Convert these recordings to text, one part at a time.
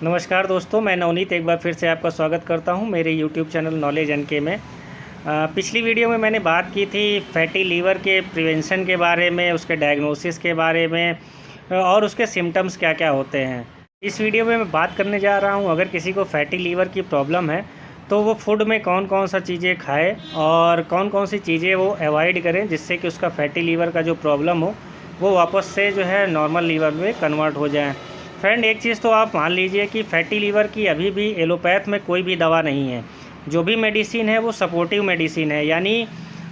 नमस्कार दोस्तों, मैं नवनीत एक बार फिर से आपका स्वागत करता हूं मेरे यूट्यूब चैनल नॉलेज एनके में। पिछली वीडियो में मैंने बात की थी फैटी लीवर के प्रिवेंशन के बारे में, उसके डायग्नोसिस के बारे में और उसके सिम्टम्स क्या क्या होते हैं। इस वीडियो में मैं बात करने जा रहा हूं, अगर किसी को फैटी लीवर की प्रॉब्लम है तो वो फूड में कौन कौन सा चीज़ें खाए और कौन कौन सी चीज़ें वो अवॉइड करें जिससे कि उसका फैटी लीवर का जो प्रॉब्लम हो वो वापस से जो है नॉर्मल लीवर में कन्वर्ट हो जाए। फ्रेंड, एक चीज़ तो आप मान लीजिए कि फैटी लीवर की अभी भी एलोपैथ में कोई भी दवा नहीं है। जो भी मेडिसिन है वो सपोर्टिव मेडिसिन है, यानी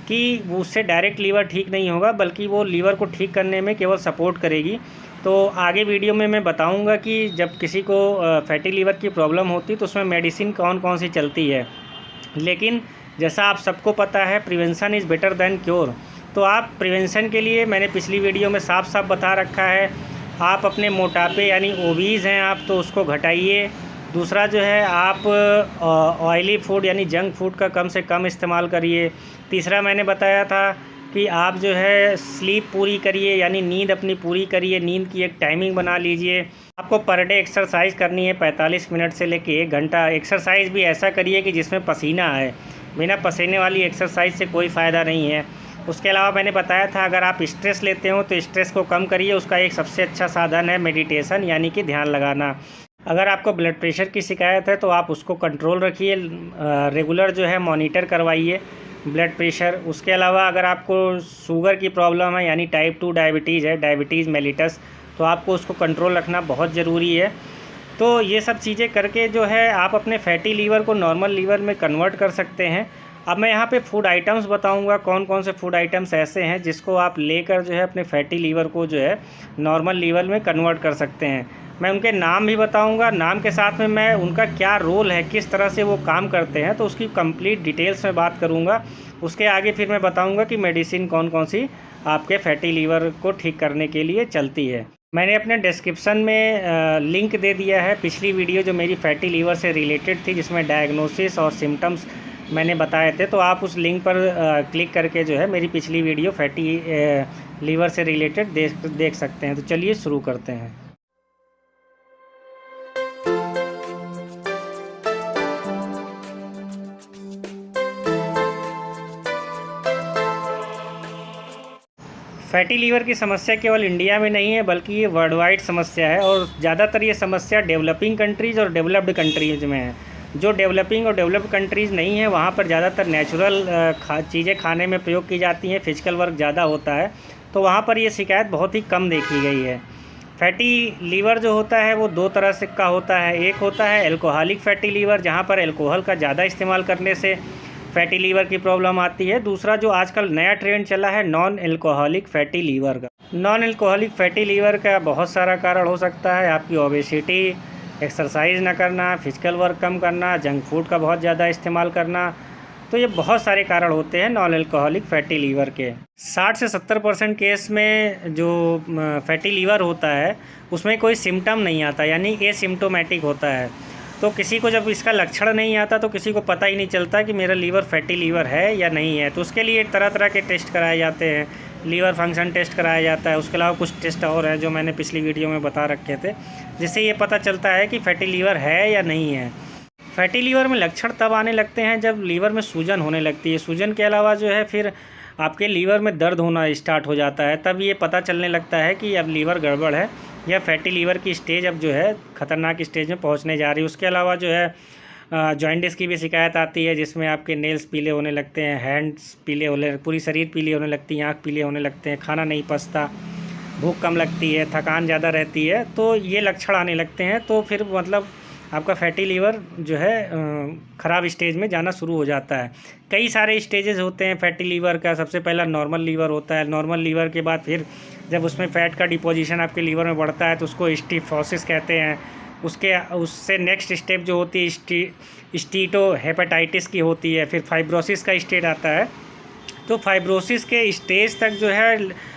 कि वो उससे डायरेक्ट लीवर ठीक नहीं होगा बल्कि वो लीवर को ठीक करने में केवल सपोर्ट करेगी। तो आगे वीडियो में मैं बताऊंगा कि जब किसी को फैटी लीवर की प्रॉब्लम होती तो उसमें मेडिसिन कौन कौन सी चलती है। लेकिन जैसा आप सबको पता है, prevention is better than cure. तो आप प्रिवेंशन के लिए मैंने पिछली वीडियो में साफ साफ बता रखा है, आप अपने मोटापे यानी ओबीज़ हैं आप तो उसको घटाइए। दूसरा जो है आप ऑयली फूड यानी जंक फूड का कम से कम इस्तेमाल करिए। तीसरा मैंने बताया था कि आप जो है स्लीप पूरी करिए, यानी नींद अपनी पूरी करिए, नींद की एक टाइमिंग बना लीजिए। आपको पर डे एक्सरसाइज करनी है 45 मिनट से लेके 1 घंटा। एक्सरसाइज भी ऐसा करिए कि जिसमें पसीना आए, बिना पसीने वाली एक्सरसाइज से कोई फ़ायदा नहीं है। उसके अलावा मैंने बताया था अगर आप स्ट्रेस लेते हो तो स्ट्रेस को कम करिए, उसका एक सबसे अच्छा साधन है मेडिटेशन यानी कि ध्यान लगाना। अगर आपको ब्लड प्रेशर की शिकायत है तो आप उसको कंट्रोल रखिए, रेगुलर जो है मॉनिटर करवाइए ब्लड प्रेशर। उसके अलावा अगर आपको शुगर की प्रॉब्लम है यानी टाइप 2 डायबिटीज़ है, डायबिटीज़ मेलिटस, तो आपको उसको कंट्रोल रखना बहुत ज़रूरी है। तो ये सब चीज़ें करके जो है आप अपने फैटी लीवर को नॉर्मल लीवर में कन्वर्ट कर सकते हैं। अब मैं यहाँ पे फूड आइटम्स बताऊँगा, कौन कौन से फूड आइटम्स ऐसे हैं जिसको आप लेकर जो है अपने फैटी लीवर को जो है नॉर्मल लीवर में कन्वर्ट कर सकते हैं। मैं उनके नाम भी बताऊँगा, नाम के साथ में मैं उनका क्या रोल है, किस तरह से वो काम करते हैं, तो उसकी कंप्लीट डिटेल्स में बात करूँगा। उसके आगे फिर मैं बताऊँगा कि मेडिसिन कौन कौन सी आपके फैटी लीवर को ठीक करने के लिए चलती है। मैंने अपने डिस्क्रिप्शन में लिंक दे दिया है पिछली वीडियो जो मेरी फैटी लीवर से रिलेटेड थी, जिसमें डायग्नोसिस और सिम्टम्स मैंने बताए थे। तो आप उस लिंक पर क्लिक करके जो है मेरी पिछली वीडियो फैटी लीवर से रिलेटेड देख सकते हैं। तो चलिए शुरू करते हैं। फैटी लीवर की समस्या केवल इंडिया में नहीं है बल्कि ये वर्ल्ड वाइड समस्या है और ज़्यादातर ये समस्या डेवलपिंग कंट्रीज़ और डेवलप्ड कंट्रीज़ में है। जो डेवलपिंग और डेवलप्ड कंट्रीज़ नहीं है वहाँ पर ज़्यादातर नेचुरल चीज़ें खाने में प्रयोग की जाती हैं, फिजिकल वर्क ज़्यादा होता है, तो वहाँ पर ये शिकायत बहुत ही कम देखी गई है। फैटी लीवर जो होता है वो 2 तरह से का होता है। एक होता है एल्कोहलिक फैटी लीवर, जहाँ पर एल्कोहल का ज़्यादा इस्तेमाल करने से फैटी लीवर की प्रॉब्लम आती है। दूसरा जो आजकल नया ट्रेंड चला है नॉन एल्कोहलिक फैटी लीवर का। नॉन एल्कोहलिक फैटी लीवर का बहुत सारा कारण हो सकता है, आपकी ओबेसिटी, एक्सरसाइज ना करना, फिजिकल वर्क कम करना, जंक फूड का बहुत ज़्यादा इस्तेमाल करना, तो ये बहुत सारे कारण होते हैं नॉन एल्कोहलिक फैटी लीवर के। 60 से 70% केस में जो फैटी लीवर होता है उसमें कोई सिम्टम नहीं आता, यानी एसिम्टोमेटिक होता है। तो किसी को जब इसका लक्षण नहीं आता तो किसी को पता ही नहीं चलता कि मेरा लीवर फैटी लीवर है या नहीं है। तो उसके लिए तरह तरह के टेस्ट कराए जाते हैं, लीवर फंक्शन टेस्ट कराया जाता है। उसके अलावा कुछ टेस्ट और हैं जो मैंने पिछली वीडियो में बता रखे थे, जिससे ये पता चलता है कि फैटी लीवर है या नहीं है। फैटी लीवर में लक्षण तब आने लगते हैं जब लीवर में सूजन होने लगती है। सूजन के अलावा जो है फिर आपके लीवर में दर्द होना स्टार्ट हो जाता है, तब ये पता चलने लगता है कि अब लीवर गड़बड़ है या फैटी लीवर की स्टेज अब जो है ख़तरनाक स्टेज में पहुंचने जा रही है। उसके अलावा जो है जॉइंटिस की भी शिकायत आती है, जिसमें आपके नेल्स पीले होने लगते हैं, हैंड्स पीले होने, पूरी शरीर पीली होने लगती है, आँख पीले होने लगते हैं, खाना नहीं पचता, भूख कम लगती है, थकान ज़्यादा रहती है। तो ये लक्षण आने लगते हैं तो फिर मतलब आपका फैटी लीवर जो है ख़राब स्टेज में जाना शुरू हो जाता है। कई सारे स्टेजेस होते हैं फैटी लीवर का। सबसे पहला नॉर्मल लीवर होता है। नॉर्मल लीवर के बाद फिर जब उसमें फ़ैट का डिपोजिशन आपके लीवर में बढ़ता है तो उसको स्टीफोसिस कहते हैं। उससे नेक्स्ट स्टेप जो होती है स्टीटो हेपेटाइटिस की होती है। फिर फाइब्रोसिस का स्टेज आता है। तो फाइब्रोसिस के स्टेज तक जो है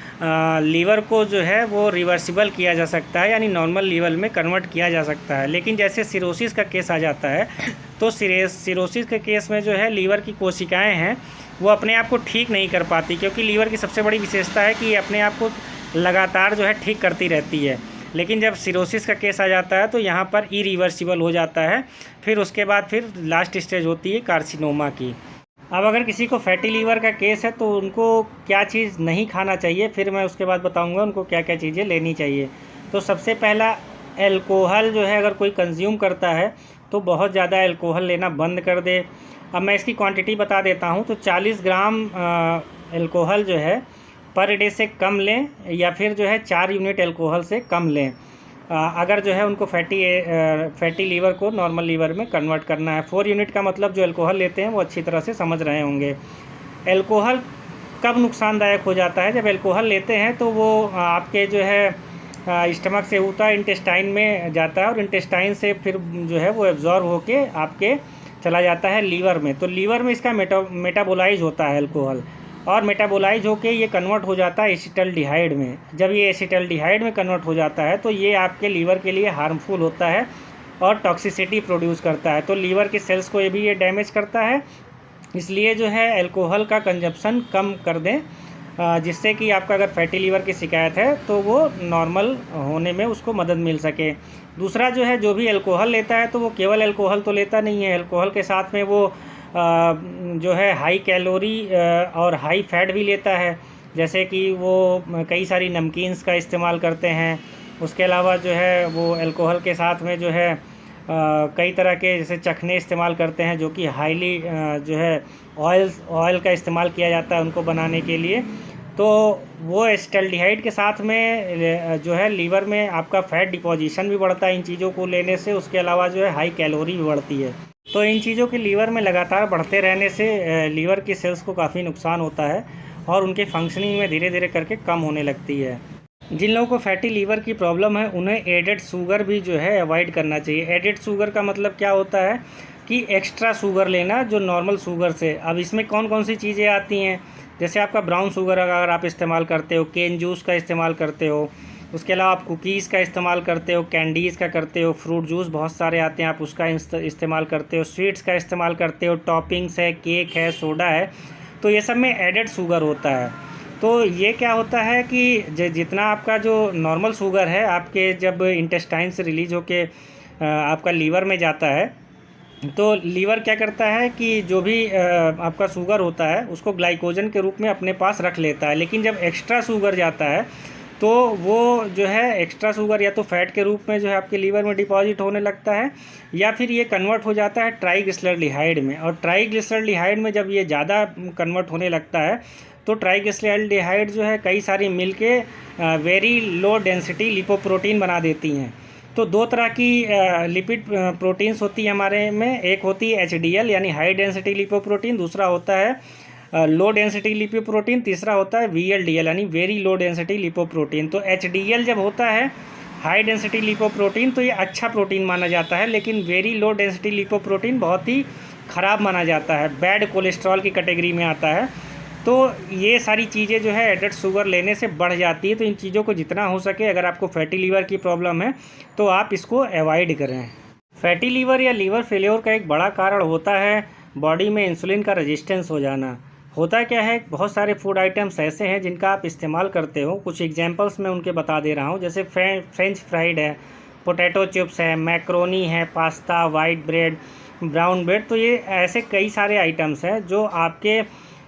लीवर को जो है वो रिवर्सिबल किया जा सकता है, यानी नॉर्मल लीवर में कन्वर्ट किया जा सकता है। लेकिन जैसे सिरोसिस का केस आ जाता है तो सिरोसिस के केस में जो है लीवर की कोशिकाएं हैं वो अपने आप को ठीक नहीं कर पाती, क्योंकि लीवर की सबसे बड़ी विशेषता है कि ये अपने आप को लगातार जो है ठीक करती रहती है। लेकिन जब सिरोसिस का केस आ जाता है तो यहाँ पर इरिवर्सिबल हो जाता है। फिर उसके बाद फिर लास्ट स्टेज होती है कार्सिनोमा की। अब अगर किसी को फैटी लीवर का केस है तो उनको क्या चीज़ नहीं खाना चाहिए, फिर मैं उसके बाद बताऊंगा उनको क्या क्या चीज़ें लेनी चाहिए। तो सबसे पहला, अल्कोहल जो है अगर कोई कंज्यूम करता है तो बहुत ज़्यादा अल्कोहल लेना बंद कर दे। अब मैं इसकी क्वांटिटी बता देता हूँ। तो 40 ग्राम अल्कोहल जो है पर डे से कम लें, या फिर जो है 4 यूनिट अल्कोहल से कम लें अगर जो है उनको फैटी लीवर को नॉर्मल लीवर में कन्वर्ट करना है। 4 यूनिट का मतलब जो अल्कोहल लेते हैं वो अच्छी तरह से समझ रहे होंगे। अल्कोहल कब नुकसानदायक हो जाता है? जब अल्कोहल लेते हैं तो वो आपके जो है स्टमक से होता है, इंटेस्टाइन में जाता है और इंटेस्टाइन से फिर जो है वो एब्जॉर्ब होके आपके चला जाता है लीवर में। तो लीवर में इसका मेटाबोलाइज होता है अल्कोहल, और मेटाबोलाइज होके ये कन्वर्ट हो जाता है एसिटल्डिहाइड में। जब ये एसिटल्डिहाइड में कन्वर्ट हो जाता है तो ये आपके लीवर के लिए हार्मफुल होता है और टॉक्सिसिटी प्रोड्यूस करता है। तो लीवर के सेल्स को ये डैमेज करता है। इसलिए जो है अल्कोहल का कंजप्शन कम कर दें, जिससे कि आपका अगर फैटी लीवर की शिकायत है तो वो नॉर्मल होने में उसको मदद मिल सके। दूसरा जो है, जो भी अल्कोहल लेता है तो वो केवल अल्कोहल तो लेता नहीं है, अल्कोहल के साथ में वो जो है हाई कैलोरी और हाई फैट भी लेता है। जैसे कि वो कई सारी नमकीन्स का इस्तेमाल करते हैं। उसके अलावा जो है वो अल्कोहल के साथ में जो है कई तरह के जैसे चखने इस्तेमाल करते हैं, जो कि हाईली जो है ऑयल का इस्तेमाल किया जाता है उनको बनाने के लिए। तो वो एसिटल्डिहाइड के साथ में जो है लीवर में आपका फ़ैट डिपोजिशन भी बढ़ता है इन चीज़ों को लेने से। उसके अलावा जो है हाई कैलोरी भी बढ़ती है। तो इन चीज़ों के लीवर में लगातार बढ़ते रहने से लीवर की सेल्स को काफ़ी नुकसान होता है और उनके फंक्शनिंग में धीरे धीरे करके कम होने लगती है। जिन लोगों को फैटी लीवर की प्रॉब्लम है उन्हें एडेड शुगर भी जो है अवॉइड करना चाहिए। एडेड शुगर का मतलब क्या होता है कि एक्स्ट्रा शुगर लेना जो नॉर्मल शुगर से। अब इसमें कौन कौन सी चीज़ें आती हैं? जैसे आपका ब्राउन शुगर अगर आप इस्तेमाल करते हो, केन जूस का इस्तेमाल करते हो, उसके अलावा आप कुकीज़ का इस्तेमाल करते हो, कैंडीज़ का करते हो, फ्रूट जूस बहुत सारे आते हैं आप उसका इस्तेमाल करते हो, स्वीट्स का इस्तेमाल करते हो, टॉपिंग्स है, केक है, सोडा है, तो ये सब में एडेड शुगर होता है। तो ये क्या होता है कि जितना आपका जो नॉर्मल शुगर है आपके जब इंटेस्टाइन से रिलीज होके आपका लीवर में जाता है, तो लीवर क्या करता है कि जो भी आपका शुगर होता है उसको ग्लाइकोजन के रूप में अपने पास रख लेता है। लेकिन जब एक्स्ट्रा शुगर जाता है तो वो जो है एक्स्ट्रा शुगर या तो फैट के रूप में जो है आपके लीवर में डिपॉजिट होने लगता है, या फिर ये कन्वर्ट हो जाता है ट्राइग्लिसराइड में। और ट्राइग्लिसराइड में जब ये ज़्यादा कन्वर्ट होने लगता है तो ट्राइग्लिसराइड जो है कई सारी मिल के वेरी लो डेंसिटी लिपोप्रोटीन बना देती हैं। तो 2 तरह की लिपिड प्रोटीन्स होती है हमारे में। एक होती है HDL यानी हाई डेंसिटी लिपोप्रोटीन, दूसरा होता है लो डेंसिटी लिपोप्रोटीन, तीसरा होता है VLDL यानी वेरी लो डेंसिटी लिपोप्रोटीन। तो HDL जब होता है हाई डेंसिटी लिपोप्रोटीन तो ये अच्छा प्रोटीन माना जाता है, लेकिन वेरी लो डेंसिटी लिपोप्रोटीन बहुत ही ख़राब माना जाता है, बैड कोलेस्ट्रॉल की कैटेगरी में आता है। तो ये सारी चीज़ें जो है एडेड शुगर लेने से बढ़ जाती है। तो इन चीज़ों को जितना हो सके, अगर आपको फैटी लीवर की प्रॉब्लम है तो आप इसको अवॉइड करें। फैटी लीवर या लीवर फेलियर का एक बड़ा कारण होता है बॉडी में इंसुलिन का रेजिस्टेंस हो जाना। होता क्या है, बहुत सारे फूड आइटम्स ऐसे हैं जिनका आप इस्तेमाल करते हो। कुछ एग्जांपल्स मैं उनके बता दे रहा हूँ। जैसे फ्रेंच फ्राइड है, पोटैटो चिप्स है, मैक्रोनी है, pasta, white bread, brown bread. तो ये ऐसे कई सारे आइटम्स हैं जो आपके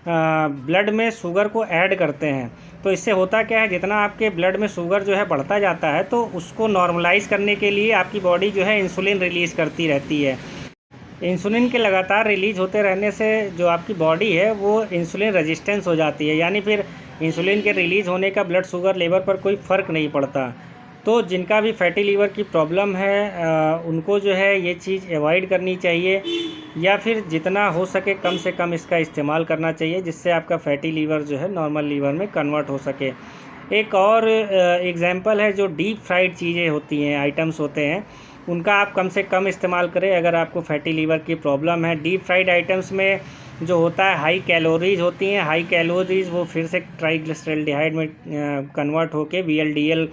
ब्लड में शुगर को ऐड करते हैं। तो इससे होता क्या है, जितना आपके ब्लड में शुगर जो है बढ़ता जाता है तो उसको नॉर्मलाइज़ करने के लिए आपकी बॉडी जो है इंसुलिन रिलीज़ करती रहती है। इंसुलिन के लगातार रिलीज होते रहने से जो आपकी बॉडी है वो इंसुलिन रेजिस्टेंस हो जाती है, यानी फिर इंसुलिन के रिलीज़ होने का ब्लड शुगर लेवल पर कोई फ़र्क नहीं पड़ता। तो जिनका भी फैटी लीवर की प्रॉब्लम है उनको जो है ये चीज़ अवॉइड करनी चाहिए, या फिर जितना हो सके कम से कम इसका इस्तेमाल करना चाहिए, जिससे आपका फैटी लीवर जो है नॉर्मल लीवर में कन्वर्ट हो सके। एक और एग्जांपल है, जो डीप फ्राइड चीज़ें होती हैं, आइटम्स होते हैं, उनका आप कम से कम इस्तेमाल करें अगर आपको फैटी लीवर की प्रॉब्लम है। डीप फ्राइड आइटम्स में जो होता है हाई कैलोरीज होती हैं। हाई कैलोरीज वो फिर से ट्राइग्लिसराइड में कन्वर्ट होके VLDL,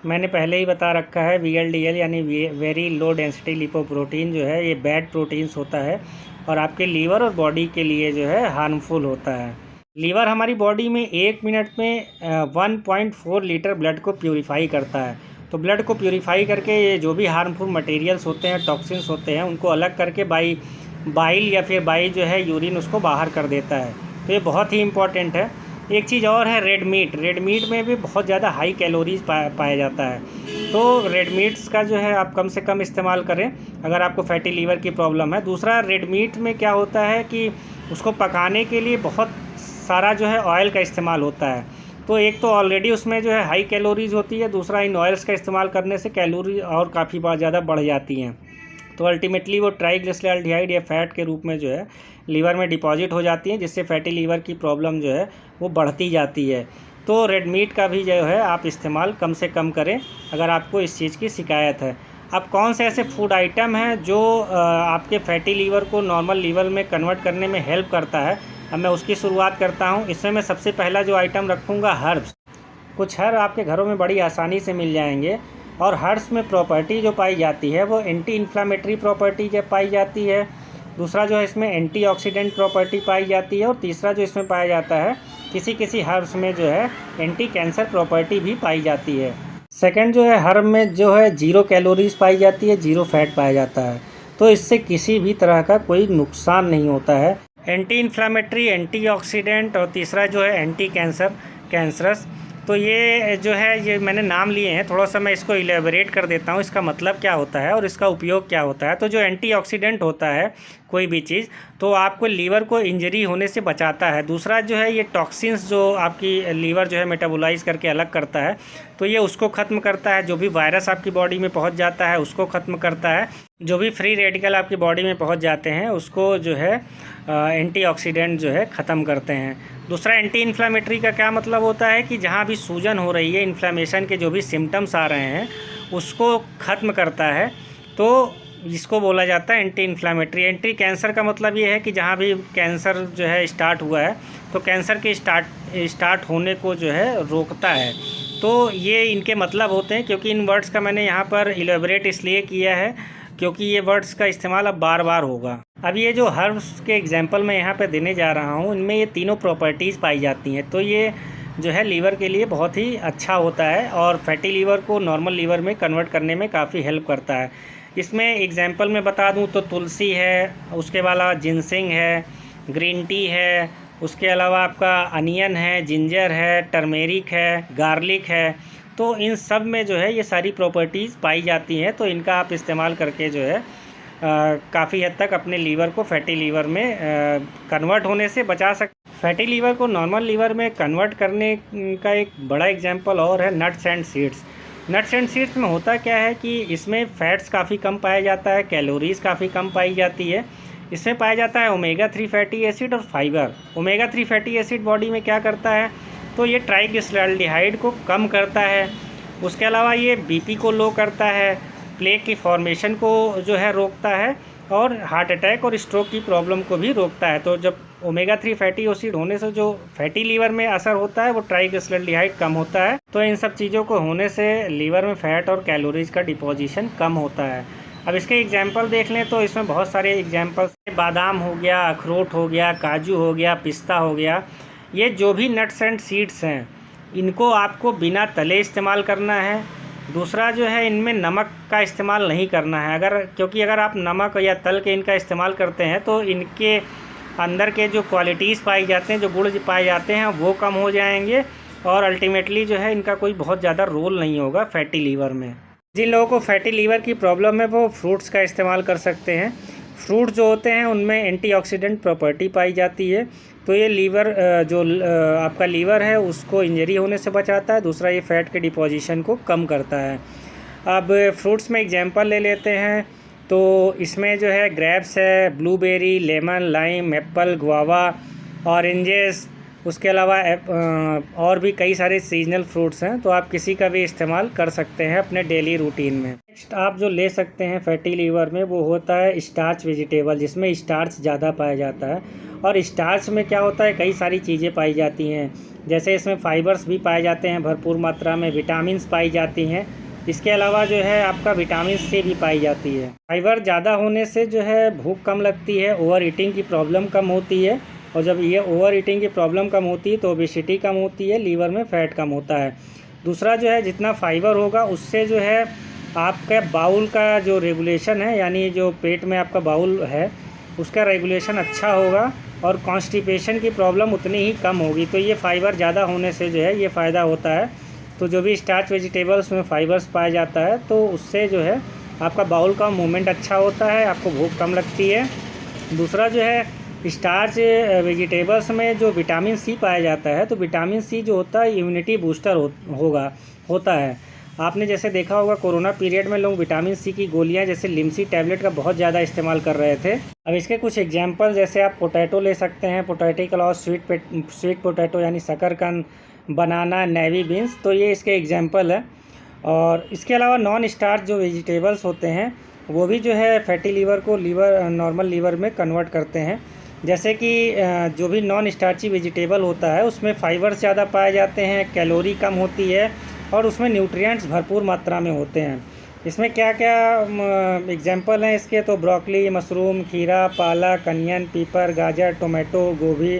मैंने पहले ही बता रखा है, VLDL यानी वेरी लो डेंसिटी लिपोप्रोटीन जो है ये बैड प्रोटीन्स होता है और आपके लीवर और बॉडी के लिए जो है हार्मफुल होता है। लीवर हमारी बॉडी में 1 मिनट में 1.4 लीटर ब्लड को प्यूरिफाई करता है। तो ब्लड को प्यूरीफाई करके ये जो भी हार्मफुल मटेरियल्स होते हैं, टॉक्सिन्स होते हैं, उनको अलग करके बाइल या फिर बाई जो है यूरिन उसको बाहर कर देता है। तो ये बहुत ही इम्पॉर्टेंट है। एक चीज़ और है रेड मीट में भी बहुत ज़्यादा हाई कैलोरीज पाया जाता है। तो रेड मीट्स का जो है आप कम से कम इस्तेमाल करें अगर आपको फैटी लीवर की प्रॉब्लम है। दूसरा, रेड मीट में क्या होता है कि उसको पकाने के लिए बहुत सारा जो है ऑयल का इस्तेमाल होता है। तो एक तो ऑलरेडी उसमें जो है हाई कैलोरीज होती है, दूसरा इन ऑयल्स का इस्तेमाल करने से कैलोरी और काफ़ी ज़्यादा बढ़ जाती हैं। तो अल्टीमेटली वो ट्राइग्लिसराइड या फैट के रूप में जो है लीवर में डिपॉजिट हो जाती हैं, जिससे फैटी लीवर की प्रॉब्लम जो है वो बढ़ती जाती है। तो रेड मीट का भी जो है आप इस्तेमाल कम से कम करें अगर आपको इस चीज़ की शिकायत है। अब कौन से ऐसे फूड आइटम हैं जो आपके फैटी लीवर को नॉर्मल लीवर में कन्वर्ट करने में हेल्प करता है, अब मैं उसकी शुरुआत करता हूँ। इसमें मैं सबसे पहला जो आइटम रखूँगा हर्ब्स। कुछ हर्ब आपके घरों में बड़ी आसानी से मिल जाएंगे और हर्ब्स में प्रॉपर्टी जो पाई जाती है वो एंटी इन्फ्लामेटरी प्रॉपर्टी जब पाई जाती है। दूसरा जो है इसमें एंटीऑक्सीडेंट प्रॉपर्टी पाई जाती है। और तीसरा जो इसमें पाया जाता है किसी हर्ब्स में जो है एंटी कैंसर प्रॉपर्टी भी पाई जाती है। सेकंड जो है हर्ब में जो है 0 कैलोरीज पाई जाती है, 0 फैट पाया जाता है। तो इससे किसी भी तरह का कोई नुकसान नहीं होता है। एंटी इन्फ्लामेटरी, एंटीऑक्सीडेंट और तीसरा जो है एंटी कैंसरस। तो ये जो है ये मैंने नाम लिए हैं, थोड़ा सा मैं इसको इलेबोरेट कर देता हूँ इसका मतलब क्या होता है और इसका उपयोग क्या होता है। तो जो एंटीऑक्सीडेंट होता है कोई भी चीज़, तो आपको लीवर को इंजरी होने से बचाता है। दूसरा जो है ये टॉक्सिन्स जो आपकी लीवर जो है मेटाबोलाइज करके अलग करता है, तो ये उसको ख़त्म करता है। जो भी वायरस आपकी बॉडी में पहुँच जाता है उसको ख़त्म करता है। जो भी फ्री रेडिकल आपकी बॉडी में पहुँच जाते हैं उसको जो है एंटीऑक्सीडेंट जो है ख़त्म करते हैं। दूसरा, एंटी इन्फ्लामेटरी का क्या मतलब होता है कि जहाँ भी सूजन हो रही है, इन्फ्लामेशन के जो भी सिम्टम्स आ रहे हैं उसको ख़त्म करता है। तो इसको बोला जाता है एंटी इन्फ्लामेटरी। एंटी कैंसर का मतलब ये है कि जहाँ भी कैंसर जो है स्टार्ट हुआ है तो कैंसर के स्टार्ट होने को जो है रोकता है। तो ये इनके मतलब होते हैं, क्योंकि इन वर्ड्स का मैंने यहाँ पर इलेबोरेट इसलिए किया है क्योंकि ये वर्ड्स का इस्तेमाल अब बार बार होगा। अब ये जो हर्ब्स के एग्जांपल मैं यहाँ पे देने जा रहा हूँ, इनमें ये तीनों प्रॉपर्टीज़ पाई जाती हैं। तो ये जो है लीवर के लिए बहुत ही अच्छा होता है और फैटी लीवर को नॉर्मल लीवर में कन्वर्ट करने में काफ़ी हेल्प करता है। इसमें एग्जांपल मैं बता दूँ तो तुलसी है, उसके अलावा जिनसिंग है, ग्रीन टी है, उसके अलावा आपका अनियन है, जिंजर है, टर्मेरिक है, गार्लिक है। तो इन सब में जो है ये सारी प्रॉपर्टीज़ पाई जाती हैं। तो इनका आप इस्तेमाल करके जो है काफ़ी हद तक अपने लीवर को फैटी लीवर में कन्वर्ट होने से बचा सकते। फैटी लीवर को नॉर्मल लीवर में कन्वर्ट करने का एक बड़ा एग्जांपल और है nuts and seeds. Nuts and seeds में होता क्या है कि इसमें फ़ैट्स काफ़ी कम पाया जाता है, कैलोरीज़ काफ़ी कम पाई जाती है। इसमें पाया जाता है ओमेगा 3 फैटी एसिड और fibre. Omega 3 fatty acid body में क्या करता है, तो ये ट्राइग्लिसराइड को कम करता है। उसके अलावा ये बीपी को लो करता है, प्लेक की फॉर्मेशन को जो है रोकता है और हार्ट अटैक और स्ट्रोक की प्रॉब्लम को भी रोकता है। तो जब ओमेगा 3 फैटी एसिड होने से जो फैटी लीवर में असर होता है वो ट्राइग्लिसराइड कम होता है। तो इन सब चीज़ों को होने से लीवर में फ़ैट और कैलोरीज का डिपोजिशन कम होता है। अब इसके एग्जाम्पल देख लें तो इसमें बहुत सारे एग्जाम्पल्स, बादाम हो गया, अखरोट हो गया, काजू हो गया, पिस्ता हो गया। ये जो भी नट्स एंड सीड्स हैं इनको आपको बिना तले इस्तेमाल करना है। दूसरा जो है इनमें नमक का इस्तेमाल नहीं करना है, क्योंकि अगर आप नमक या तल के इनका इस्तेमाल करते हैं तो इनके अंदर के जो क्वालिटीज़ पाई जाते हैं, जो गुण पाए जाते हैं वो कम हो जाएंगे और अल्टीमेटली जो है इनका कोई बहुत ज़्यादा रोल नहीं होगा फैटी लीवर में। जिन लोगों को फैटी लीवर की प्रॉब्लम है वो फ्रूट्स का इस्तेमाल कर सकते हैं। फ्रूट जो होते हैं उनमें एंटीऑक्सीडेंट प्रॉपर्टी पाई जाती है। तो ये लीवर जो आपका लीवर है उसको इंजरी होने से बचाता है। दूसरा, ये फैट के डिपोजिशन को कम करता है। अब फ्रूट्स में एग्जांपल ले लेते हैं तो इसमें जो है ग्रेप्स है, blueberry, lemon, lime, Apple, guava, oranges, उसके अलावा और भी कई सारे सीजनल फ्रूट्स हैं। तो आप किसी का भी इस्तेमाल कर सकते हैं अपने डेली रूटीन में। नेक्स्ट आप जो ले सकते हैं फैटी लीवर में वो होता है स्टार्च वेजिटेबल, जिसमें स्टार्च ज़्यादा पाया जाता है। और स्टार्च में क्या होता है, कई सारी चीज़ें पाई जाती हैं, जैसे इसमें फाइबर्स भी पाए जाते हैं भरपूर मात्रा में, विटामिन्स पाई जाती हैं। इसके अलावा जो है आपका विटामिन सी भी पाई जाती है। फाइबर ज़्यादा होने से जो है भूख कम लगती है, ओवर ईटिंग की प्रॉब्लम कम होती है। और जब ये ओवर ईटिंग की प्रॉब्लम कम होती है तो ओबेसिटी कम होती है, लीवर में फ़ैट कम होता है। दूसरा जो है जितना फाइबर होगा उससे जो है आपका बाउल का जो रेगुलेशन है, यानी जो पेट में आपका बाउल है उसका रेगुलेशन अच्छा होगा और कॉन्स्टिपेशन की प्रॉब्लम उतनी ही कम होगी। तो ये फाइबर ज़्यादा होने से जो है ये फ़ायदा होता है। तो जो भी स्टार्च वेजिटेबल्स में फाइबर्स पाया जाता है तो उससे जो है आपका बाउल का मूवमेंट अच्छा होता है, आपको भूख कम लगती है। दूसरा जो है स्टार्च वेजिटेबल्स में जो विटामिन सी पाया जाता है, तो विटामिन सी जो होता है इम्यूनिटी बूस्टर होता है। आपने जैसे देखा होगा कोरोना पीरियड में लोग विटामिन सी की गोलियां जैसे लिमसी टैबलेट का बहुत ज़्यादा इस्तेमाल कर रहे थे। अब इसके कुछ एग्जांपल जैसे आप पोटैटो ले सकते हैं, पोटैटो के अलावा स्वीट पोटैटो यानी शकरकंद, बनाना, नेवी बीन्स, तो ये इसके एग्जांपल है। और इसके अलावा नॉन स्टार्च जो वेजिटेबल्स होते हैं वो भी जो है फैटी लीवर को नॉर्मल लीवर में कन्वर्ट करते हैं। जैसे कि जो भी नॉन स्टार्ची वेजिटेबल होता है उसमें फाइबर्स ज़्यादा पाए जाते हैं, कैलोरी कम होती है और उसमें न्यूट्रिएंट्स भरपूर मात्रा में होते हैं। इसमें क्या क्या एग्जांपल हैं इसके, तो ब्रोकली, मशरूम, खीरा, पालक, अनियन, पीपर, गाजर, टोमेटो, गोभी,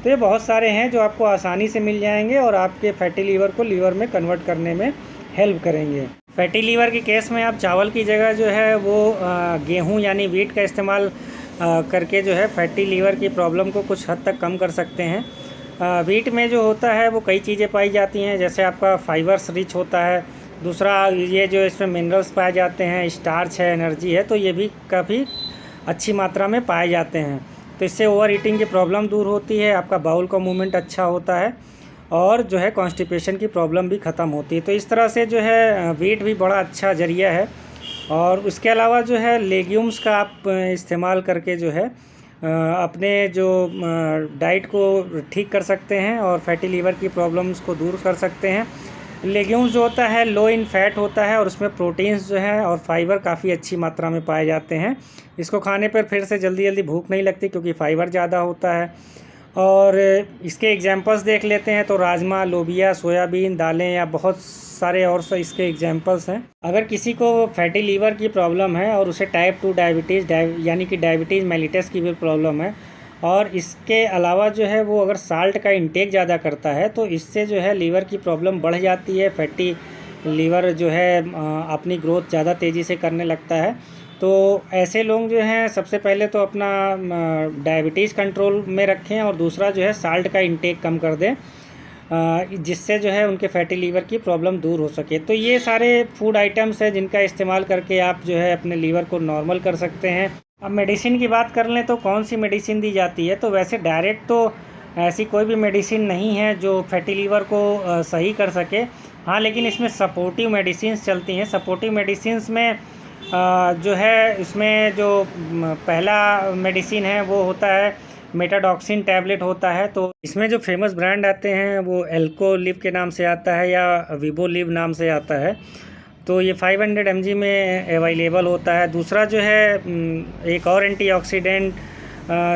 तो ये बहुत सारे हैं जो आपको आसानी से मिल जाएंगे और आपके फैटी लीवर को लीवर में कन्वर्ट करने में हेल्प करेंगे। फैटी लीवर के केस में आप चावल की जगह जो है वो गेहूँ यानी व्हीट का इस्तेमाल करके जो है फैटी लीवर की प्रॉब्लम को कुछ हद तक कम कर सकते हैं। व्हीट में जो होता है वो कई चीज़ें पाई जाती हैं, जैसे आपका फाइबर्स रिच होता है। दूसरा ये जो इसमें मिनरल्स पाए जाते हैं, स्टार्च है, एनर्जी है, तो ये भी काफ़ी अच्छी मात्रा में पाए जाते हैं। तो इससे ओवर ईटिंग की प्रॉब्लम दूर होती है, आपका बाउल का मूवमेंट अच्छा होता है और जो है कॉन्स्टिपेशन की प्रॉब्लम भी ख़त्म होती है। तो इस तरह से जो है व्हीट भी बड़ा अच्छा ज़रिया है। और उसके अलावा जो है लेग्यूम्स का आप इस्तेमाल करके जो है अपने जो डाइट को ठीक कर सकते हैं और फैटी लीवर की प्रॉब्लम्स को दूर कर सकते हैं। लेग्यूम्स जो होता है लो इन फैट होता है और उसमें प्रोटीन्स जो है और फाइबर काफ़ी अच्छी मात्रा में पाए जाते हैं। इसको खाने पर फिर से जल्दी भूख नहीं लगती क्योंकि फाइबर ज़्यादा होता है। और इसके एग्जांपल्स देख लेते हैं तो राजमा, लोबिया, सोयाबीन, दालें या बहुत सारे और इसके एग्जांपल्स हैं। अगर किसी को फैटी लीवर की प्रॉब्लम है और उसे टाइप 2 डायबिटीज़ यानी कि डायबिटीज़ मेलिटस की भी प्रॉब्लम है और इसके अलावा जो है वो अगर साल्ट का इंटेक ज़्यादा करता है तो इससे जो है लीवर की प्रॉब्लम बढ़ जाती है। फैटी लीवर जो है अपनी ग्रोथ ज़्यादा तेज़ी से करने लगता है। तो ऐसे लोग जो हैं सबसे पहले तो अपना डायबिटीज़ कंट्रोल में रखें और दूसरा जो है साल्ट का इंटेक कम कर दें, जिससे जो है उनके फैटी लीवर की प्रॉब्लम दूर हो सके। तो ये सारे फूड आइटम्स हैं जिनका इस्तेमाल करके आप जो है अपने लीवर को नॉर्मल कर सकते हैं। अब मेडिसिन की बात कर लें तो कौन सी मेडिसिन दी जाती है, तो वैसे डायरेक्ट तो ऐसी कोई भी मेडिसिन नहीं है जो फैटी लीवर को सही कर सके। हाँ, लेकिन इसमें सपोर्टिव मेडिसिन्स चलती हैं। सपोर्टिव मेडिसिन्स में जो है इसमें जो पहला मेडिसिन है वो होता है मेटाडॉक्सिन टैबलेट होता है। तो इसमें जो फेमस ब्रांड आते हैं वो एल्कोलिव के नाम से आता है या विबोलिव नाम से आता है। तो ये 500 mg में अवेलेबल होता है। दूसरा जो है एक और एंटीऑक्सीडेंट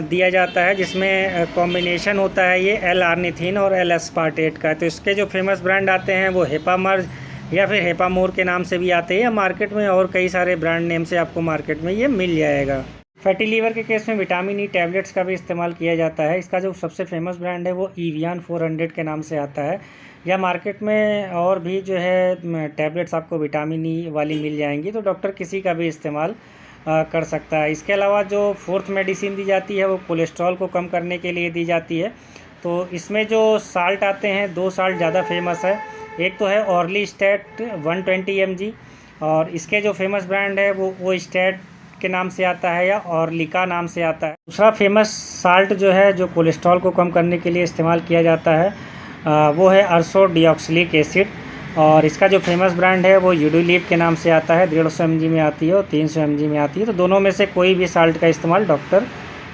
दिया जाता है जिसमें कॉम्बिनेशन होता है ये L-आर्निथिन और L-एस्पार्टेट का। तो इसके जो फेमस ब्रांड आते हैं वो हेपामर्ज या फिर हेपामोर के नाम से भी आते हैं, या मार्केट में और कई सारे ब्रांड नेम से आपको मार्केट में ये मिल जाएगा। फैटी लीवर के केस में विटामिन ई टैबलेट्स का भी इस्तेमाल किया जाता है। इसका जो सबसे फेमस ब्रांड है वो एवियन 400 के नाम से आता है, या मार्केट में और भी जो है टैबलेट्स आपको विटामिन ई वाली मिल जाएंगी। तो डॉक्टर किसी का भी इस्तेमाल कर सकता है। इसके अलावा जो फोर्थ मेडिसिन दी जाती है वो कोलेस्ट्रॉल को कम करने के लिए दी जाती है। तो इसमें जो साल्ट आते हैं, 2 साल्ट ज़्यादा फेमस है। एक तो है ऑर्लीस्टेट 120 mg और इसके जो फेमस ब्रांड है वो स्टेट के नाम से आता है या ऑर्लिका नाम से आता है। दूसरा फेमस साल्ट जो है जो कोलेस्ट्रॉल को कम करने के लिए इस्तेमाल किया जाता है वो है अर्सो डिऑक्सिलिक एसिड और इसका जो फेमस ब्रांड है वो यूडुलिप के नाम से आता है। 150 mg में आती है और 300 mg में आती है। तो दोनों में से कोई भी साल्ट का इस्तेमाल डॉक्टर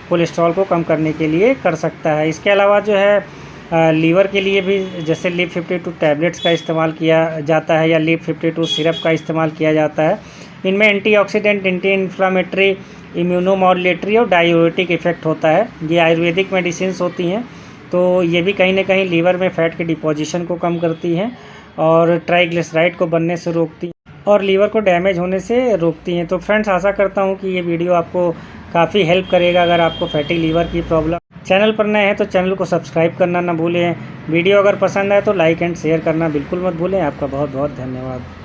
कोलेस्ट्रॉल को कम करने के लिए कर सकता है। इसके अलावा जो है लीवर के लिए भी जैसे लिप 52 टैबलेट्स का इस्तेमाल किया जाता है या लिप 52 सिरप का इस्तेमाल किया जाता है। इनमें एंटीऑक्सीडेंट, एंटी इन्फ्लामेटरी, इम्यूनोमॉड्यूलेटरी और डायूरेटिक इफेक्ट होता है। ये आयुर्वेदिक मेडिसिन्स होती हैं, तो ये भी कहीं ना कहीं लीवर में फ़ैट के डिपोजिशन को कम करती हैं और ट्राइग्लिसराइड को बनने से रोकती हैं और लीवर को डैमेज होने से रोकती हैं। तो फ्रेंड्स, आशा करता हूँ कि ये वीडियो आपको काफ़ी हेल्प करेगा अगर आपको फैटी लीवर की प्रॉब्लम। चैनल पर नए हैं तो चैनल को सब्सक्राइब करना ना भूलें। वीडियो अगर पसंद आए तो लाइक एंड शेयर करना बिल्कुल मत भूलें। आपका बहुत बहुत धन्यवाद।